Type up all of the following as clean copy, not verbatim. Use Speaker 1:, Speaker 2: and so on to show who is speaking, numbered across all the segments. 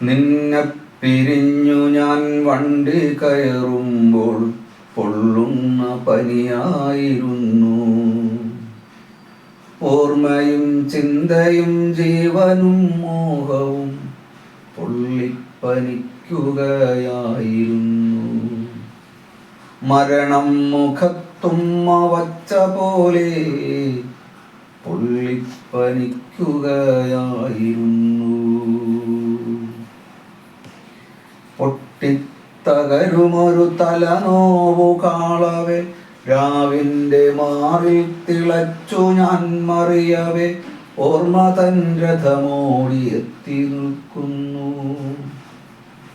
Speaker 1: നിന്നെ പിരിഞ്ഞു ഞാൻ വണ്ടി കയറുമ്പോൾ പൊള്ളുന്ന പനിയായിരുന്നു. ഓർമ്മയും ചിന്തയും ജീവനും മോഹവും പൊള്ളിപ്പനിക്കുകയായിരുന്നു. മരണം മുഖത്തുമ്മ വച്ച പോലെ പൊള്ളിപ്പനിക്കുകയായിരുന്നു. പൊട്ടിത്തകരുമൊരു തലനോവു കാളവേ രാവിന്റെ മാറിൽ തിളച്ചു ഞാൻ മറിയവേ ഓർമ്മ തൻ രഥമോടി എത്തി നിൽക്കുന്നു.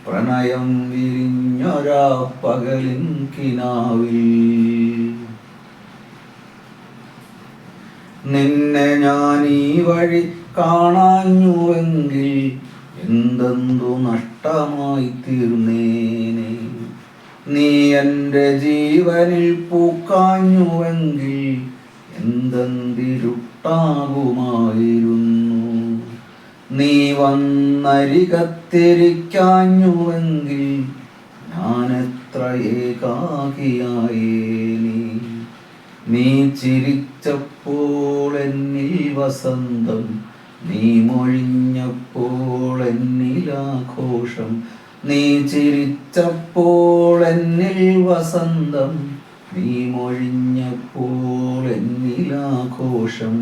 Speaker 1: പ്രണയം വിരിഞ്ഞൊരാ പകലിൻ കിനാവിൽ നിന്നെ ഞാൻ ഈ വഴി കാണാഞ്ഞുവെങ്കിൽ എന്തെന്തു നഷ്ടമായി തീർന്നേനെ. നീ എൻ്റെ ജീവനിൽ പൂക്കാഞ്ഞുവെങ്കിൽ എന്തെന്തിരുട്ടാകുമായിരുന്നു. നീ വന്നരികത്തിരിക്കാഞ്ഞുവെങ്കിൽ ഞാനെത്ര ഏകാകിയായേനെ. നീ ചിരിച്ചപ്പോൾ എന്നിൽ വസന്തം, നീ മൊഴിഞ്ഞപ്പോൾ എന്നിലാഘോഷം. നീ ചിരിച്ചപ്പോൾ എന്നിൽ വസന്തം, നീ മൊഴിഞ്ഞപ്പോൾ എന്നിലാഘോഷം.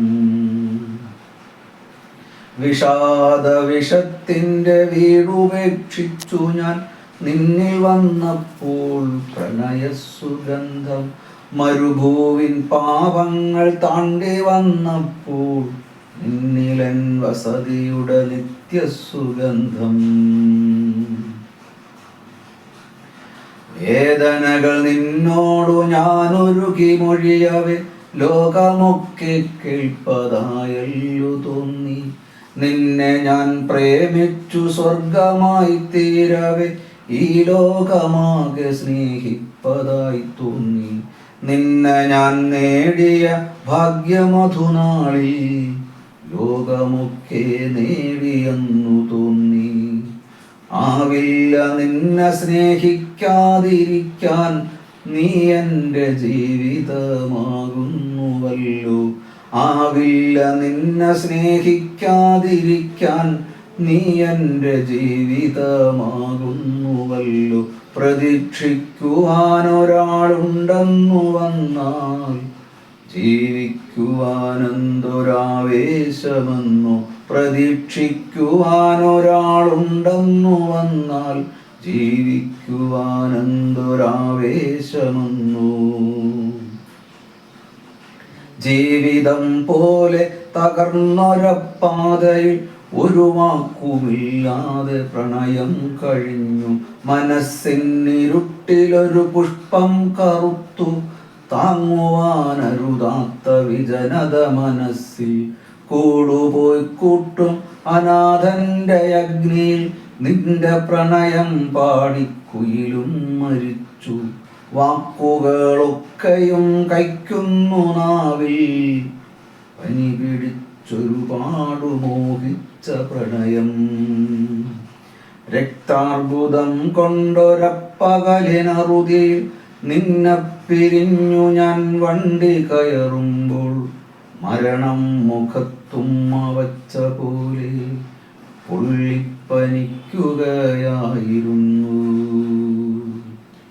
Speaker 1: വിഷാദ വിഷത്തിൻ്റെ വീടുപേക്ഷിച്ചു ഞാൻ നിന്നിൽ വന്നപ്പോൾ പ്രണയസുഗന്ധം. മരുഭൂവിൻ പാപങ്ങൾ താണ്ടി വന്നപ്പോൾ നിന്നിലൻ വസതിയുടെ നിത്യസുഗന്ധം. വേദനകൾ നിന്നോടു ഞാനൊരുക്കി മൊഴിയവേ ലോകമൊക്കെ കേൾപ്പതായല്ലു തോന്നി. നിന്നെ ഞാൻ പ്രേമിച്ചു സ്വർഗമായി തീരവേ ഈ ലോകമാകെ സ്നേഹിപ്പതായി തോന്നി. നിന്നെ ഞാൻ നേടിയ ഭാഗ്യമധുനാളിൽ ലോകമൊക്കെ നേടിയെന്നു തോന്നി. ആവില്ല നിന്നെ സ്നേഹിക്കാതിരിക്കാൻ, നീ എൻ്റെ ജീവിതമാകുന്നുവല്ലോ. ആവില്ല നിന്നെ സ്നേഹിക്കാതിരിക്കാൻ, നീ എൻ്റെ ജീവിതമാകുന്നുവല്ലോ. പ്രതീക്ഷിക്കുവാനൊരാളുണ്ടെന്നു വന്നാൽ ജീവിക്കുവാനെന്തൊരാവേശമെന്നോ. പ്രതീക്ഷിക്കുവാനൊരാളുണ്ടെന്നു വന്നാൽ ജീവിക്കുവാനെന്തൊരാവേശമെന്നോ. ജീവിതം പോലെ തകർന്നൊരപ്പാതയിൽ ഒരു വാക്കുമില്ലാതെ പ്രണയം കഴിഞ്ഞു. മനസ്സിനിരുട്ടിലൊരു പുഷ്പം കറുത്തു. താങ്ങുവാനരുതാത്ത വിജനത മനസ്സിൽ കൂടുപോയി കൂട്ടും അനാഥന്റെ അഗ്നിയിൽ. നിന്റെ പ്രണയം പാടിക്കുയിലും മരിച്ചു. വാക്കുകളൊക്കെയും കൈക്കുന്നു നാവിൽ. പനി പിടിച്ചൊരുപാടു മോഹിച്ച പ്രണയം. രക്താർബുദം കൊണ്ടൊരപ്പകലിനറുതിയിൽ നിന്നെ പിരിഞ്ഞു ഞാൻ വണ്ടി കയറുമ്പോൾ മരണം മുഖത്തുമ്മ വച്ച പോലെ പൊള്ളിപ്പനിക്കുകയായിരുന്നു.